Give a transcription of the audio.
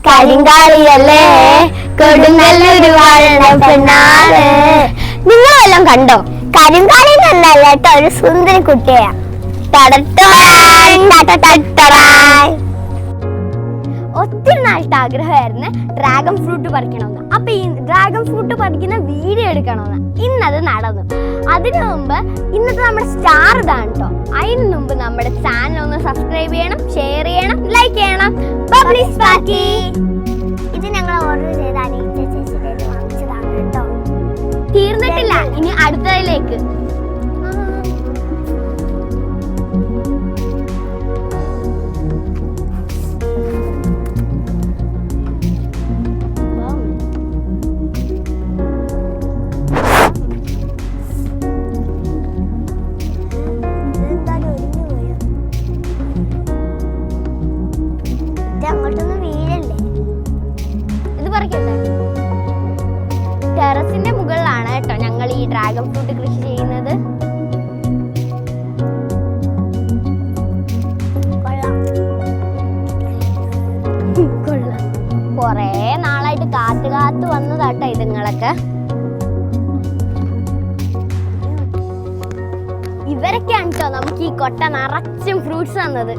കരിങ്കാളിയല്ലേ കൊടുങ്ങല്ലൂർ വാഴ പെണ്ണാള്. നിങ്ങളെല്ലാം കണ്ടോ? കരിങ്കാളി എന്നല്ല കേട്ടോ, ഒരു സുന്ദരി കുട്ടിയാ. ഒത്തിരി നാളത്തെ ആഗ്രഹമായിരുന്നു ഡ്രാഗൺ ഫ്രൂട്ട് പറിക്കണമെന്ന്. അപ്പൊ ഈ ഡ്രാഗൺ ഫ്രൂട്ട് പറിക്കുന്ന വീഡിയോ എടുക്കണമെന്ന്. ഇന്നത് നടന്നു. അതിനു മുമ്പ് ഇന്നത്തെ നമ്മുടെ സ്റ്റാർ ഇതാണ് കേട്ടോ. അതിനു മുമ്പ് നമ്മുടെ ചാനൽ ഒന്ന് സബ്സ്ക്രൈബ് ചെയ്യണം, ഷെയർ ചെയ്യണം, ലൈക്ക് ചെയ്യണം. പബ്ലിക് പാർട്ടി ഇത് ഞങ്ങൾ ഓർഡർ ചെയ്ത അനീറ്റ ചേച്ചിയുടെ വാങ്ങിച്ചതാണ് കേട്ടോ. തീർന്നിട്ടില്ല, ഇനി അടുത്തതിലേക്ക്. അങ്ങോട്ടൊന്നും വീഴല്ലേ. ഇത് പറിക്കട്ടെ. ടെറസിന്റെ മുകളിലാണ് കേട്ടോ ഞങ്ങൾ ഈ ഡ്രാഗൺ ഫ്രൂട്ട് കൃഷി ചെയ്യുന്നത്. കൊറേ നാളായിട്ട് കാത്തു വന്നതാട്ടോ ഇതുങ്ങളൊക്കെ. ഇവരൊക്കെയാണ് കേട്ടോ നമുക്ക് ഈ കൊട്ട നിറച്ചും ഫ്രൂട്ട്സ് തന്നത്.